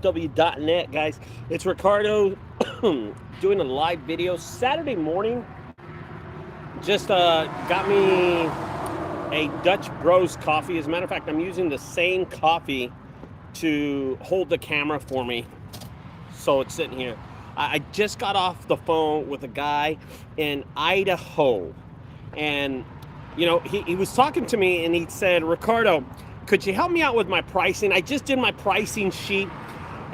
junkguysdfw.net, guys. It's Ricardo doing a live video Saturday morning. Just got me a Dutch Bros coffee. As a matter of fact, I'm using the same coffee to hold the camera for me. So it's sitting here. I just got off the phone with a guy in Idaho. And, you know, he was talking to me and he said, Ricardo, could you help me out with my pricing? I just did my pricing sheet.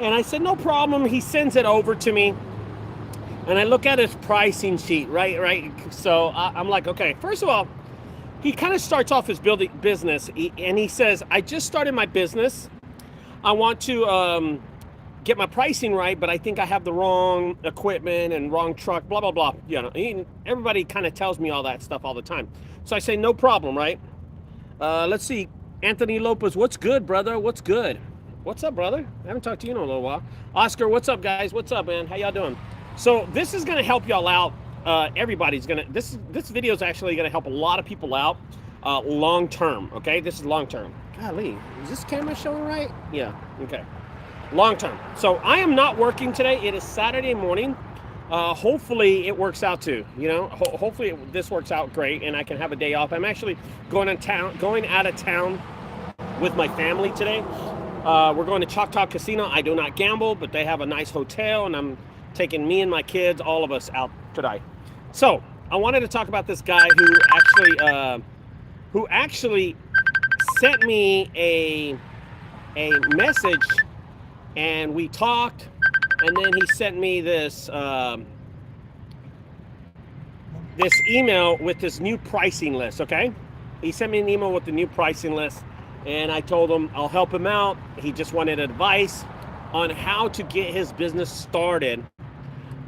And I said, no problem. He sends it over to me. And I look at his pricing sheet, right? So I'm like, okay, first of all, he kind of starts off his business. And he says, I just started my business. I want to get my pricing right, but I think I have the wrong equipment and wrong truck, blah, blah, blah. You know, everybody kind of tells me all that stuff all the time. So I say, no problem, right? Let's see. Anthony Lopez, what's good, brother? What's good? What's up, brother? I haven't talked to you in a little while. Oscar, what's up, guys? What's up, man? How y'all doing? So this is going to help y'all out. Everybody's going to, this video is actually going to help a lot of people out long term, okay? This is long term. Golly, is this camera showing right? Yeah, okay. Long term. So I am not working today. It is Saturday morning. Hopefully it works out too, you know? Hopefully this works out great and I can have a day off. I'm actually going out of town with my family today. We're going to Choctaw Casino. I do not gamble, but they have a nice hotel, and I'm taking me and my kids, all of us, out today. So I wanted to talk about this guy who actually sent me a message, and we talked, and then he sent me this this email with this new pricing list. Okay, he sent me an email with the new pricing list. And I told him I'll help him out. He just wanted advice on how to get his business started,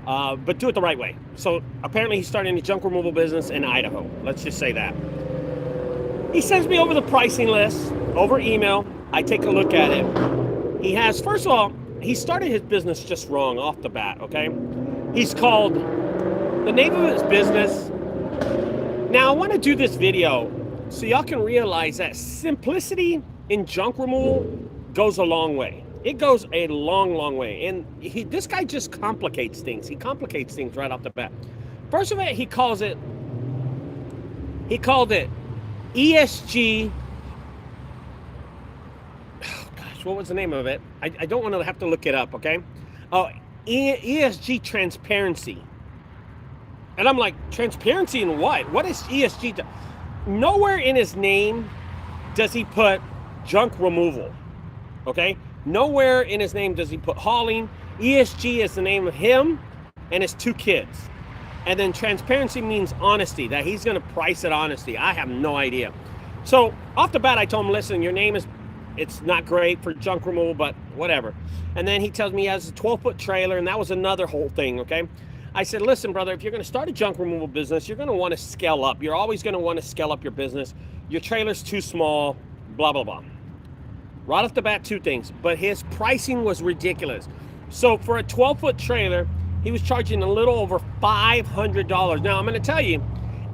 but do it the right way. So apparently he's starting a junk removal business in Idaho. Let's just say that. He sends me over the pricing list over email. I take a look at it. He has, first of all, he started his business just wrong off the bat, okay? He's called, the name of his business. Now I want to do this video so y'all can realize that simplicity in junk removal goes a long way. It goes a long, long way. And this guy just complicates things. He complicates things right off the bat. First of all, he called it ESG. Oh, gosh, what was the name of it? I don't want to have to look it up, okay? Oh, ESG transparency. And I'm like, transparency in what? What is ESG? Nowhere in his name does he put junk removal, okay? Nowhere in his name does he put hauling. ESG is the name of him and his 2 kids. And then transparency means honesty, that he's gonna price it honesty. I have no idea. So off the bat, I told him, listen, your name it's not great for junk removal, but whatever. And then he tells me he has a 12-foot trailer, and that was another whole thing, okay? I said, listen, brother, if you're going to start a junk removal business, you're going to want to scale up. You're always going to want to scale up your business. Your trailer's too small, blah, blah, blah. Right off the bat, 2 things. But his pricing was ridiculous. So for a 12-foot trailer, he was charging a little over $500. Now, I'm going to tell you,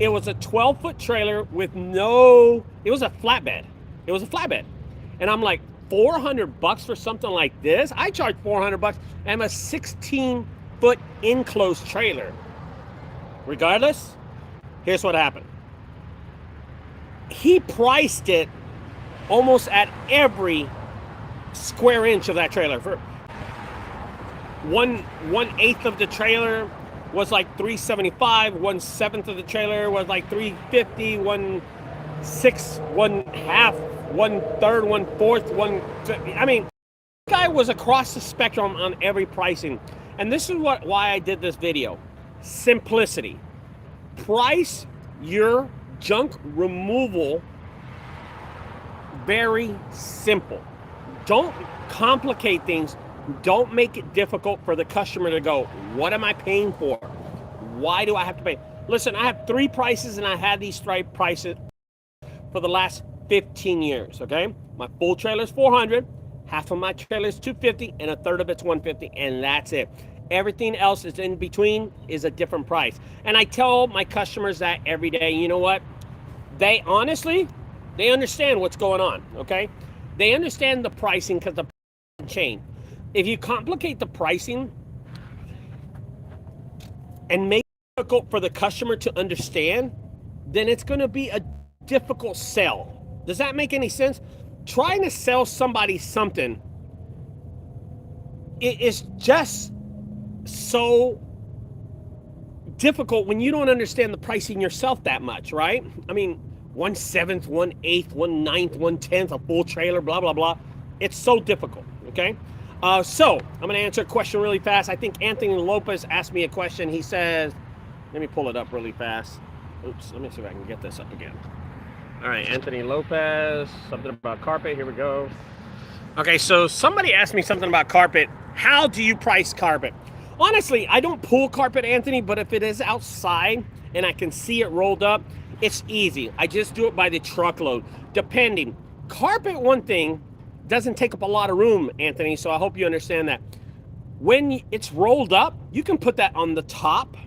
it was a 12-foot trailer with it was a flatbed. It was a flatbed. And I'm like, $400 for something like this? I charge $400 and I'm a 16-foot enclosed trailer. Regardless, here's what happened. He priced it almost at every square inch of that trailer. For 1/8 of the trailer was like $375. 1/7 of the trailer was like $350. 1/6, 1/2, 1/3, 1/4, I mean, this guy was across the spectrum on every pricing. And this is why I did this video. Simplicity. Price your junk removal very simple. Don't complicate things. Don't make it difficult for the customer to go, what am I paying for? Why do I have to pay? Listen, I have 3 prices and I had these 3 prices for the last 15 years, okay? My full trailer is $400. Half of my trailer is $250 and 1/3 of it's $150, and that's it. Everything else is in between is a different price. And I tell my customers that every day. You know what? They honestly, they understand what's going on, okay? They understand the pricing because the chain. If you complicate the pricing and make it difficult for the customer to understand, then it's going to be a difficult sell. Does that make any sense? Trying to sell somebody something, it is just so difficult when you don't understand the pricing yourself that much, right? I mean, 1/7, 1/8, 1/9, 1/10, a full trailer, blah, blah, blah. It's so difficult, okay? So I'm going to answer a question really fast. I think Anthony Lopez asked me a question. He says, let me pull it up really fast. Oops, let me see if I can get this up again. All right, Anthony Lopez, something about carpet. Here we go. Okay, so somebody asked me something about carpet. How do you price carpet? Honestly, I don't pull carpet, Anthony, but if it is outside and I can see it rolled up, it's easy. I just do it by the truckload, depending. Carpet, one thing, doesn't take up a lot of room, Anthony, so I hope you understand that. When it's rolled up, you can put that on the top.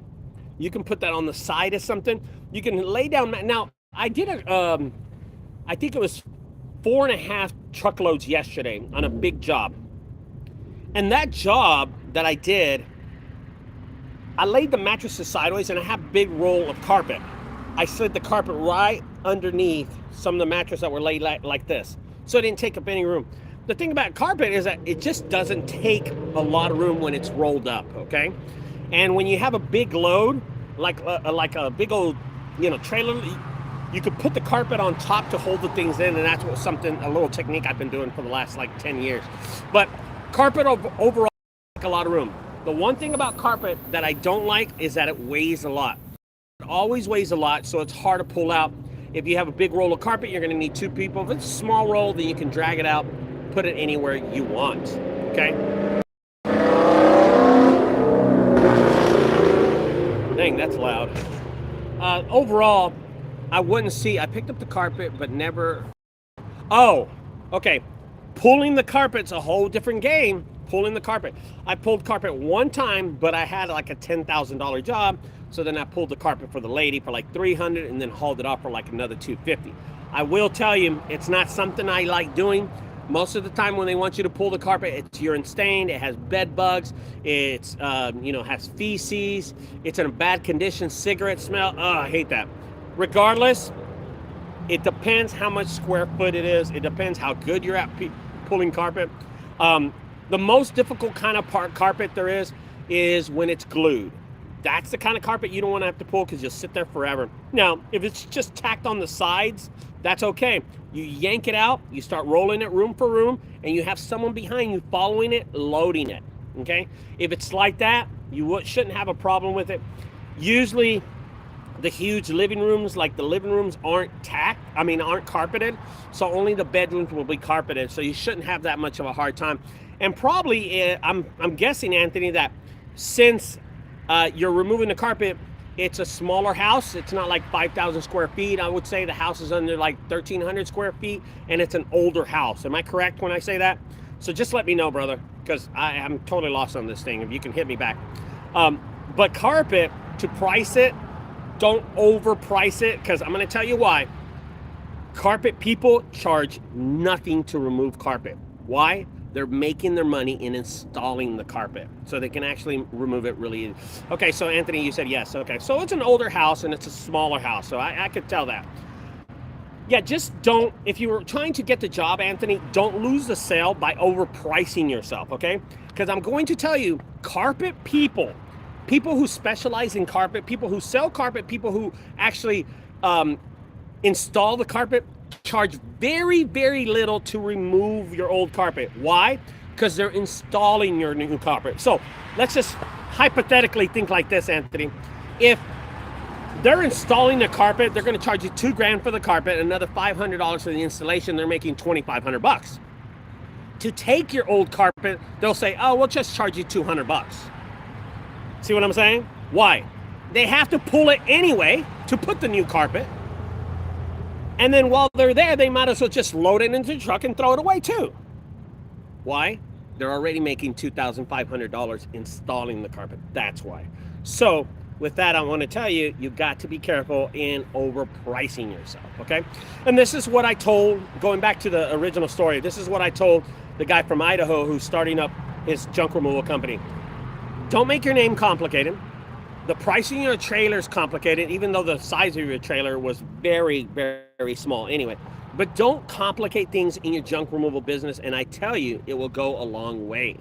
You can put that on the side of something. You can lay down. Now, I did I think it was 4.5 truckloads yesterday on a big job. And that job that I did, I laid the mattresses sideways and I have a big roll of carpet. I slid the carpet right underneath some of the mattresses that were laid like this. So it didn't take up any room. The thing about carpet is that it just doesn't take a lot of room when it's rolled up, okay? And when you have a big load, like a big old, trailer, you could put the carpet on top to hold the things in, and that's a little technique I've been doing for the last 10 years. But carpet overall takes a lot of room. The one thing about carpet that I don't like is that it weighs a lot. It always weighs a lot, so it's hard to pull out. If you have a big roll of carpet, you're going to need 2 people. If it's a small roll, then you can drag it out, put it anywhere you want, okay? Dang, that's loud. Overall, I picked up the carpet, but never... Oh, okay. Pulling the carpet's a whole different game. Pulling the carpet. I pulled carpet one time, but I had like a $10,000 job. So then I pulled the carpet for the lady for like $300 and then hauled it off for like another $250. I will tell you, it's not something I like doing. Most of the time when they want you to pull the carpet, it's urine stained, it has bed bugs, it's has feces, it's in a bad condition, cigarette smell. Oh, I hate that. Regardless, it depends how much square foot it is. It depends how good you're at pulling carpet. The most difficult kind of carpet there is when it's glued. That's the kind of carpet you don't want to have to pull because you'll sit there forever. Now, if it's just tacked on the sides, that's okay. You yank it out, you start rolling it room for room, and you have someone behind you following it, loading it, okay? If it's like that, you shouldn't have a problem with it. Usually, the huge living rooms, like the living rooms aren't carpeted, so only the bedrooms will be carpeted, so you shouldn't have that much of a hard time. And probably, I'm guessing, Anthony, that since you're removing the carpet, it's a smaller house. It's not like 5,000 square feet. I would say the house is under like 1,300 square feet, and it's an older house. Am I correct when I say that? So just let me know, brother, because I'm totally lost on this thing, if you can hit me back. But carpet, to price it, don't overprice it, because I'm going to tell you why. Carpet people charge nothing to remove carpet. Why? They're making their money in installing the carpet, so they can actually remove it really easy. Okay, so Anthony, you said yes. Okay, so it's an older house and it's a smaller house, so I could tell that. Yeah, just don't, if you were trying to get the job, Anthony, don't lose the sale by overpricing yourself, okay? Because I'm going to tell you, carpet people who specialize in carpet, people who sell carpet, people who actually install the carpet, charge very, very little to remove your old carpet. Why? Because they're installing your new carpet. So let's just hypothetically think like this, Anthony. If they're installing the carpet, they're going to charge you $2,000 for the carpet, another $500 for the installation. They're making $2,500. To take your old carpet, they'll say, "Oh, we'll just charge you $200." See what I'm saying? Why? They have to pull it anyway to put the new carpet. And then while they're there, they might as well just load it into the truck and throw it away too. Why? They're already making $2,500 installing the carpet. That's why. So with that, I want to tell you, you've got to be careful in overpricing yourself, okay? And this is what I told, going back to the original story, this is what I told the guy from Idaho who's starting up his junk removal company. Don't make your name complicated. The pricing of your trailer is complicated, even though the size of your trailer was very, very small anyway. But don't complicate things in your junk removal business, and I tell you, it will go a long way.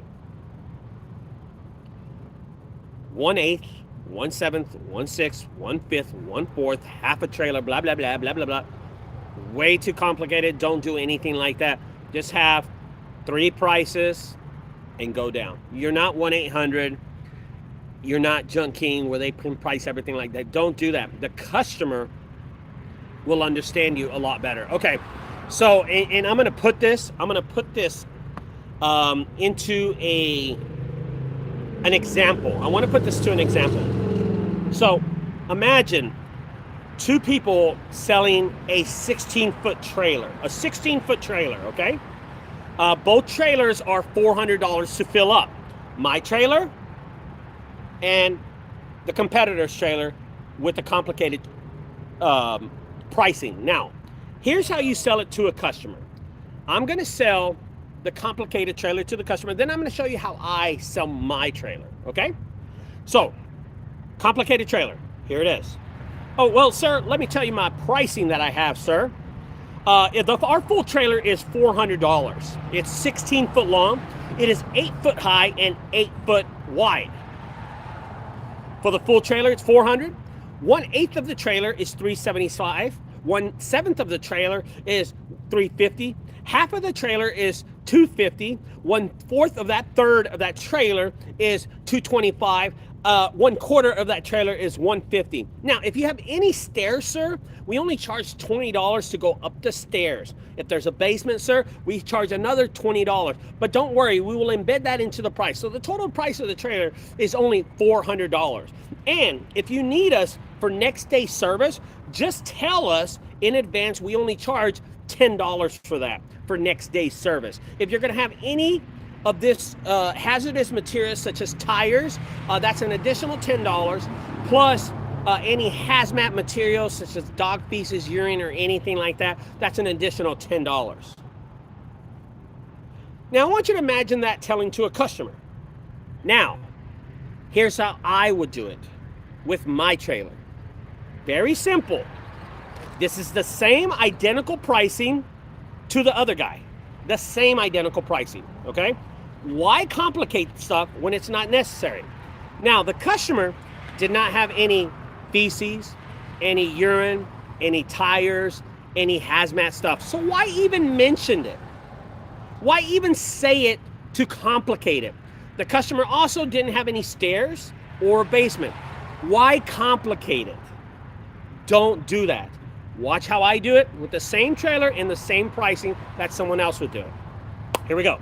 1/8, 1/7, 1/6, 1/5, 1/4, half a trailer, blah, blah, blah, blah, blah, blah. Way too complicated. Don't do anything like that. Just have 3 prices and go down. You're not 1-800. You're not Junk King where they can price everything like that. Don't do that. The customer will understand you a lot better. Okay, so and I'm gonna put this. Into an example. I want to put this to an example. So imagine 2 people selling a 16-foot trailer. A 16-foot trailer. Okay. Both trailers are $400 to fill up. My trailer and the competitor's trailer with the complicated pricing. Now, here's how you sell it to a customer. I'm going to sell the complicated trailer to the customer. Then I'm going to show you how I sell my trailer. Okay? So, complicated trailer. Here it is. Oh, well, sir, let me tell you my pricing that I have, sir. Our full trailer is $400. It's 16 foot long. It is 8 foot high and 8 foot wide. For the full trailer, it's $400. 1/8 of the trailer is $375. 1/7 of the trailer is $350. Half of the trailer is $250. 1/4 of that third of that trailer is $225. 1/4 of that trailer is $150. Now, if you have any stairs, sir, we only charge $20 to go up the stairs. If there's a basement, sir, we charge another $20. But don't worry, we will embed that into the price. So the total price of the trailer is only $400. And if you need us for next day service, just tell us in advance. We only charge $10 for that, for next day service. If you're going to have any of this hazardous materials such as tires, that's an additional $10, plus any hazmat materials such as dog feces, urine, or anything like that, that's an additional $10. Now I want you to imagine that telling to a customer. Now, here's how I would do it with my trailer. Very simple. This is the same identical pricing to the other guy. The same identical pricing, okay? Why complicate stuff when it's not necessary? Now, the customer did not have any feces, any urine, any tires, any hazmat stuff. So why even mention it? Why even say it to complicate it? The customer also didn't have any stairs or a basement. Why complicate it? Don't do that. Watch how I do it with the same trailer and the same pricing that someone else would do it. Here we go.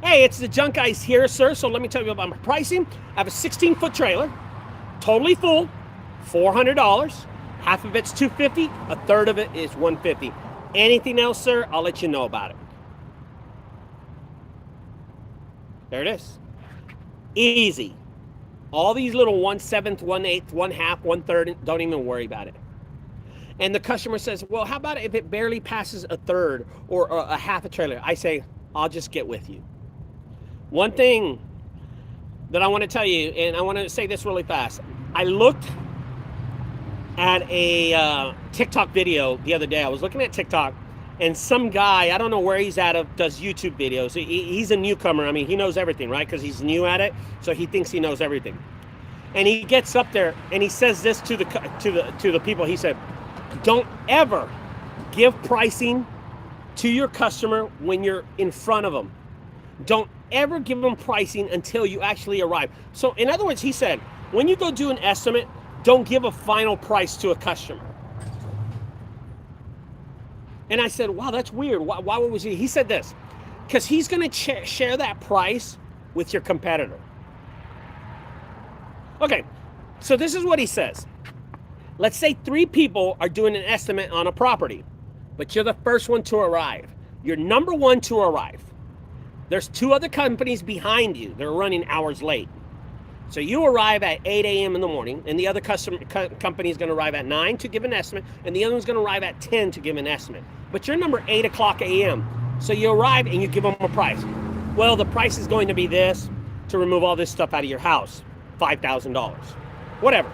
Hey, it's the Junk Guys here, sir. So let me tell you about my pricing. I have a 16-foot trailer, totally full, $400. Half of it's $250. A third of it is $150. Anything else, sir, I'll let you know about it. There it is. Easy. All these little 1/7, 1/8, 1/2, 1/3, don't even worry about it. And the customer says, well, how about if it barely passes a third or a half a trailer? I say, I'll just get with you. One thing that I want to tell you, and I want to say this really fast. I looked at a TikTok video the other day. I was looking at TikTok, and some guy, I don't know where he's at, does YouTube videos. He's a newcomer. I mean, he knows everything, right? Because he's new at it, so he thinks he knows everything. And he gets up there and he says this to the people. He said, don't ever give pricing to your customer when you're in front of them. Don't ever give them pricing until you actually arrive. So in other words, he said, when you go do an estimate, don't give a final price to a customer. And I said, wow, that's weird. Why was he? He said this, because he's going to share that price with your competitor. Okay, so this is what he says. Let's say 3 people are doing an estimate on a property, but you're the first one to arrive. You're number 1 to arrive. There's 2 other companies behind you. They're running hours late. So you arrive at 8 a.m. in the morning, and the other company is going to arrive at 9 to give an estimate, and the other one's going to arrive at 10 to give an estimate. But you're number 8 o'clock a.m. So you arrive and you give them a price. Well, the price is going to be this to remove all this stuff out of your house, $5,000, whatever.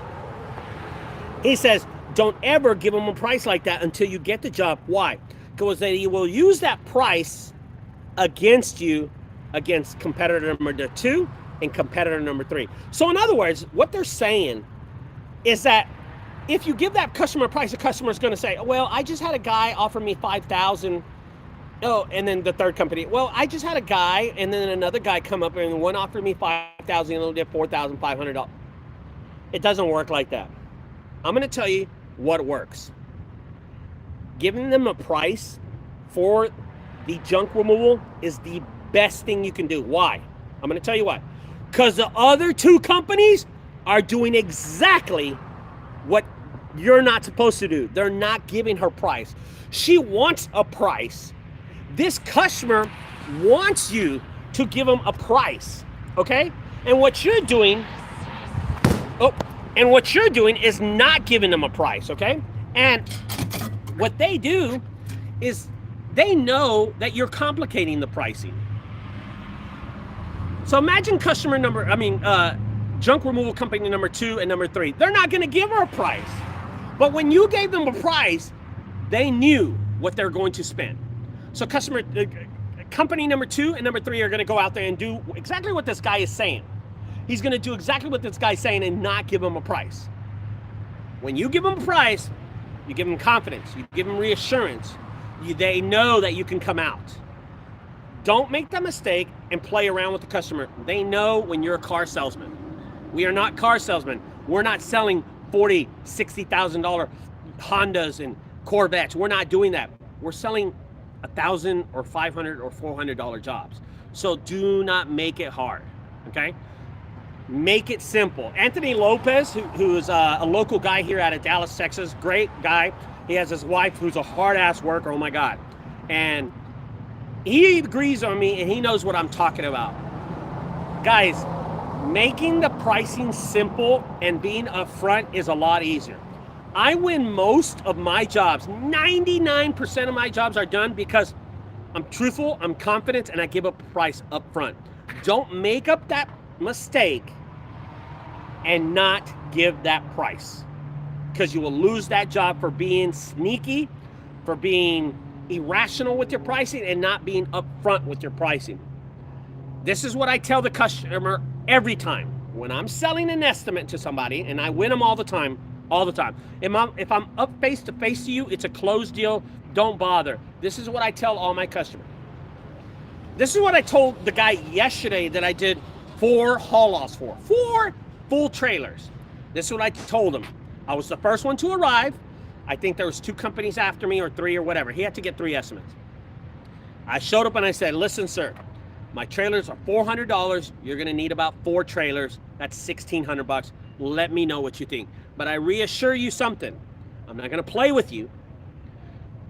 He says, don't ever give them a price like that until you get the job. Why? Because they will use that price against you, against competitor number 2 and competitor number 3. So in other words, what they're saying is that if you give that customer a price, the customer is going to say, well, I just had a guy offer me $5,000. Oh, and then the third company, well, I just had a guy, and then another guy come up and one offered me $5,000 and the other did $4,500. It doesn't work like that. I'm going to tell you what works. Giving them a price for the junk removal is the best thing you can do. Why? I'm going to tell you why. Because the other 2 companies are doing exactly what you're not supposed to do. They're not giving her price. She wants a price. This customer wants you to give them a price, okay? And what you're doing, is not giving them a price, okay? And what they do is they know that you're complicating the pricing. So imagine junk removal company number 2 and number 3. They're not going to give her a price. But when you gave them a price, they knew what they're going to spend. So company number 2 and number 3 are going to go out there and do exactly what this guy is saying. He's going to do exactly what this guy's saying and not give him a price. When you give them a price, you give them confidence. You give them reassurance. They know that you can come out. Don't make that mistake and play around with the customer. They know when you're a car salesman. We are not car salesmen. We're not selling $40,000, $60,000 Hondas and Corvettes. We're not doing that. We're selling $1,000 or $500 or $400 jobs. So do not make it hard, okay? Make it simple. Anthony Lopez, who is a local guy here out of Dallas, Texas, great guy. He has his wife who's a hard-ass worker, oh my God. And he agrees on me and he knows what I'm talking about. Guys, making the pricing simple and being upfront is a lot easier. I win most of my jobs. 99% of my jobs are done because I'm truthful, I'm confident, and I give a price up front. Don't make up that mistake and not give that price, because you will lose that job for being sneaky, for being irrational with your pricing, and not being upfront with your pricing. This is what I tell the customer every time. When I'm selling an estimate to somebody, and I win them all the time, If I'm up face to face to you, it's a closed deal. Don't bother. This is what I tell all my customers. This is what I told the guy yesterday that I did 4 haul-offs for. 4 full trailers. This is what I told him. I was the first one to arrive. I think there was 2 companies after me or 3 or whatever. He had to get 3 estimates. I showed up and I said, listen, sir, my trailers are $400. You're going to need about 4 trailers. That's $1,600. Let me know what you think. But I reassure you something. I'm not going to play with you.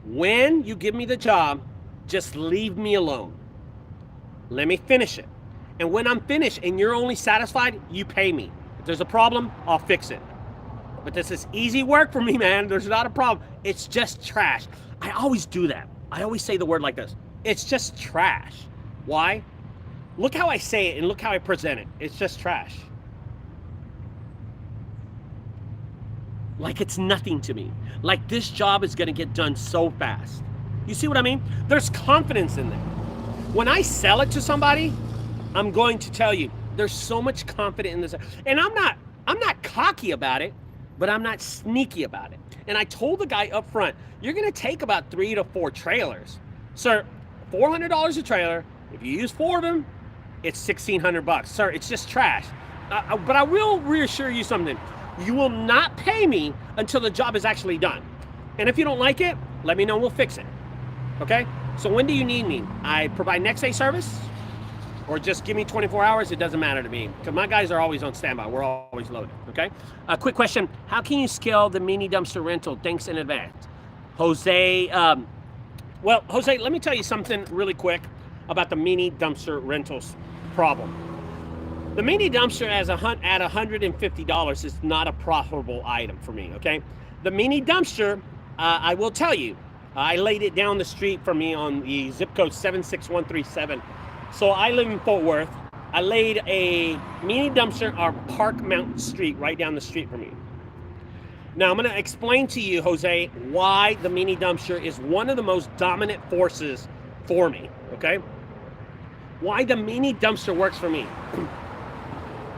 When you give me the job, just leave me alone. Let me finish it. And when I'm finished and you're only satisfied, you pay me. If there's a problem, I'll fix it. But this is easy work for me, man. There's not a problem. It's just trash. I always do that. I always say the word like this. It's just trash. Why? Look how I say it and look how I present it. It's just trash. Like it's nothing to me. Like this job is gonna get done so fast. You see what I mean? There's confidence in there. When I sell it to somebody, I'm going to tell you, there's so much confidence in this. And I'm not cocky about it, but I'm not sneaky about it. And I told the guy up front, you're gonna take about 3 to 4 trailers. Sir, $400 a trailer. If you use 4 of them, it's $1,600. Sir, it's just trash. But I will reassure you something. You will not pay me until the job is actually done. And if you don't like it, let me know, we'll fix it. Okay? So when do you need me? I provide next day service, or just give me 24 hours, it doesn't matter to me. Because my guys are always on standby. We're always loaded, okay? A quick question, how can you scale the mini dumpster rental? Thanks in advance. Jose, well, Jose, let me tell you something really quick about the mini dumpster rentals problem. The mini dumpster at $150 is not a profitable item for me, okay? The mini dumpster, I will tell you, I laid it down the street from me on the zip code 76137. So I live in Fort Worth. I laid a mini dumpster on Park Mountain Street, right down the street from me. Now I'm going to explain to you, Jose, why the mini dumpster is one of the most dominant forces for me, okay? Why the mini dumpster works for me.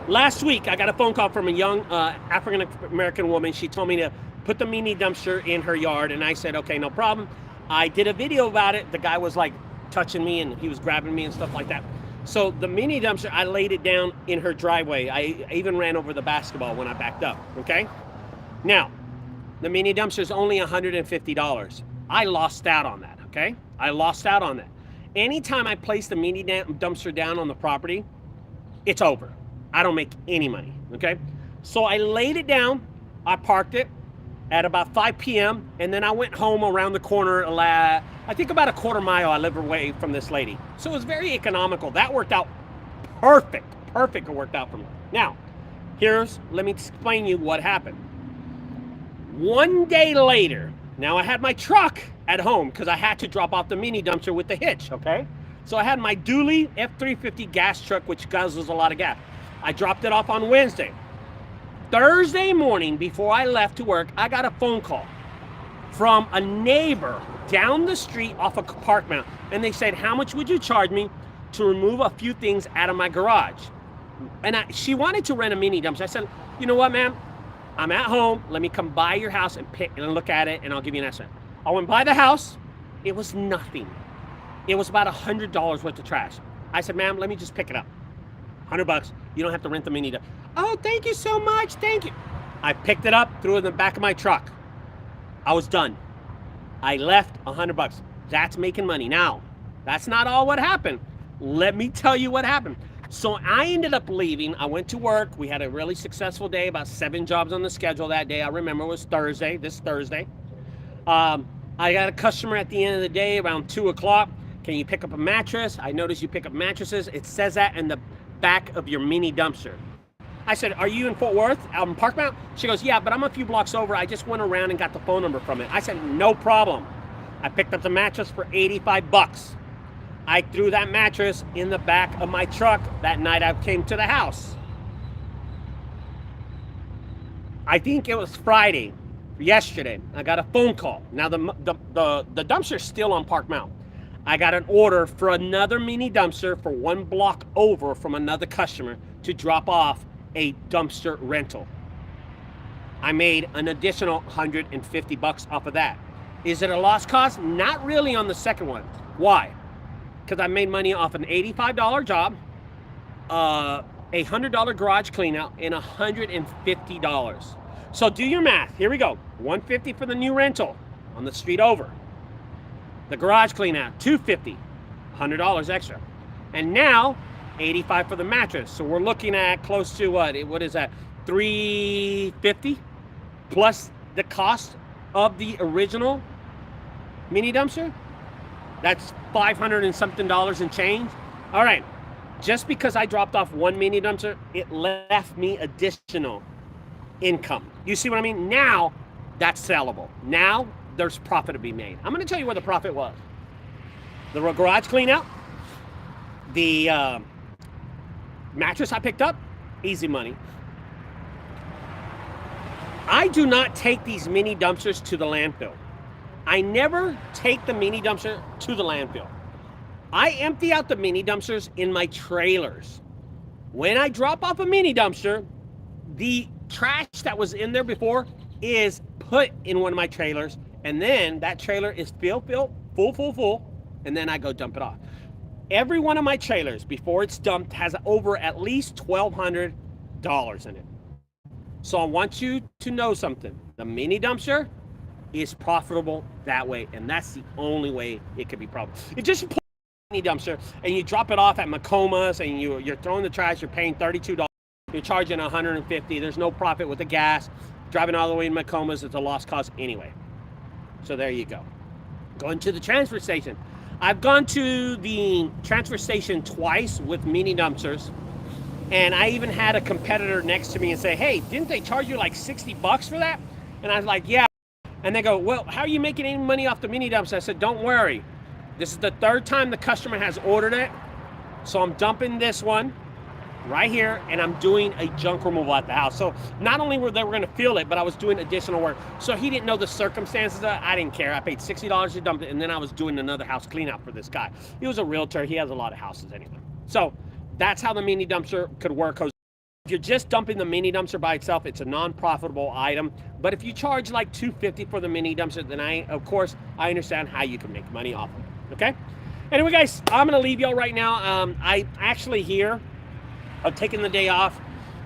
Last week, I got a phone call from a young African-American woman. She told me to put the mini dumpster in her yard, and I said, okay, no problem. I did a video about it. The guy was like touching me, and he was grabbing me and stuff like that. So the mini dumpster, I laid it down in her driveway. I even ran over the basketball when I backed up, okay? Now, the mini dumpster is only $150. I lost out on that, okay? I lost out on that. Anytime I place the mini dumpster down on the property, it's over. I don't make any money, okay? So I laid it down, I parked it at about 5 p.m. and then I went home around the corner, I think about a quarter mile I live away from this lady. So it was very economical. That worked out perfect. Perfect, it worked out for me. Now, let me explain you what happened. One day later, now I had my truck at home because I had to drop off the mini dumpster with the hitch, okay? So I had my dually F350 gas truck, which guzzles a lot of gas. I dropped it off on Wednesday. Thursday morning, before I left to work, I got a phone call from a neighbor down the street off of Park Mountain. And they said, how much would you charge me to remove a few things out of my garage? And she wanted to rent a mini dumpster. I said, you know what, ma'am? I'm at home. Let me come by your house and pick and look at it, and I'll give you an estimate. I went by the house. It was nothing. It was about $100 worth of trash. I said, ma'am, let me just pick it up. $100. You don't have to rent the mini dumpster. Oh, thank you so much. Thank you. I picked it up, threw it in the back of my truck. I was done. I left $100. That's making money. Now, that's not all what happened. Let me tell you what happened. So I ended up leaving. I went to work. We had a really successful day, about 7 jobs on the schedule that day. I remember it was Thursday, this Thursday. I got a customer at the end of the day around 2 o'clock. Can you pick up a mattress? I noticed you pick up mattresses. It says that in the back of your mini dumpster. I said, are you in Fort Worth, out in Park Mountain? She goes, yeah, but I'm a few blocks over. I just went around and got the phone number from it. I said, no problem. I picked up the mattress for $85. I threw that mattress in the back of my truck that night I came to the house. I think it was Friday, yesterday. I got a phone call. Now the dumpster's still on Park Mountain. I got an order for another mini dumpster for 1 block over from another customer to drop off a dumpster rental. I made an additional $150 off of that. Is it a lost cause? Not really on the second one. Why? Because I made money off an $85 job, a $100 garage clean out, and $150. So do your math. Here we go. $150 for the new rental on the street over. The garage clean out, $250, $100 extra. And now, $85 for the mattress. So we're looking at close to what is that? $350 plus the cost of the original mini dumpster. That's $500 and something and change. All right, just because I dropped off one mini dumpster, it left me additional income. You see what I mean? Now that's sellable. Now there's profit to be made. I'm going to tell you where the profit was. The garage clean out, the mattress I picked up, easy money. I do not take these mini dumpsters to the landfill. I never take the mini dumpster to the landfill. I empty out the mini dumpsters in my trailers. When I drop off a mini dumpster, the trash that was in there before is put in one of my trailers, and then that trailer is full, and then I go dump it off. Every one of my trailers, before it's dumped, has over at least $1,200 in it. So I want you to know something. The mini dumpster is profitable that way, and that's the only way it could be profitable. You just pull a mini dumpster and you drop it off at Macomas, and you're throwing the trash, you're paying $32, you're charging $150, there's no profit with the gas. Driving all the way in Macomas, it's a lost cause anyway. So there you go. Going to the transfer station. I've gone to the transfer station twice with mini dumpsters, and I even had a competitor next to me and say, hey, didn't they charge you like $60 for that? And I was like, yeah. And they go, well, how are you making any money off the mini dumpster? I said, don't worry. This is the third time the customer has ordered it, So I'm dumping this one right here, and I'm doing a junk removal at the house. So not only were they going to feel it, but I was doing additional work. So he didn't know the circumstances. I didn't care. I paid $60 to dump it, and then I was doing another house clean out for this guy. He was a realtor. He has a lot of houses anyway. So that's how the mini dumpster could work. If you're just dumping the mini dumpster by itself, it's a non-profitable item. But if you charge like $250 for the mini dumpster, then of course, I understand how you can make money off of it, okay? Anyway, guys, I'm gonna leave y'all right now. I actually here, I'm taking the day off.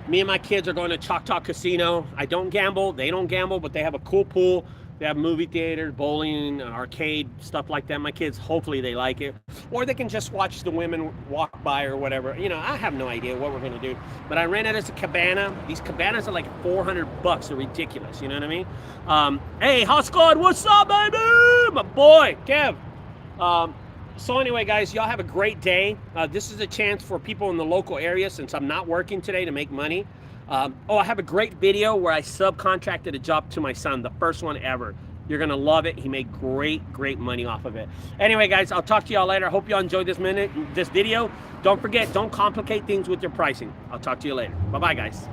Me and my kids are going to Choctaw Casino. I don't gamble, they don't gamble, but they have a cool pool. They have movie theaters, bowling, arcade, stuff like that. My kids, hopefully they like it. Or they can just watch the women walk by or whatever. You know, I have no idea what we're gonna do. But I ran it as a cabana. These cabanas are like $400. They're ridiculous, you know what I mean? Hey, Hot Squad, what's up, baby? My boy, Kev. So anyway, guys, y'all have a great day. This is a chance for people in the local area, since I'm not working today, to make money. I have a great video where I subcontracted a job to my son, the first one ever. You're gonna love it. He made great money off of it. Anyway, guys, I'll talk to y'all later. I hope y'all enjoyed this video. Don't forget, don't complicate things with your pricing. I'll talk to you later. Bye-bye, guys.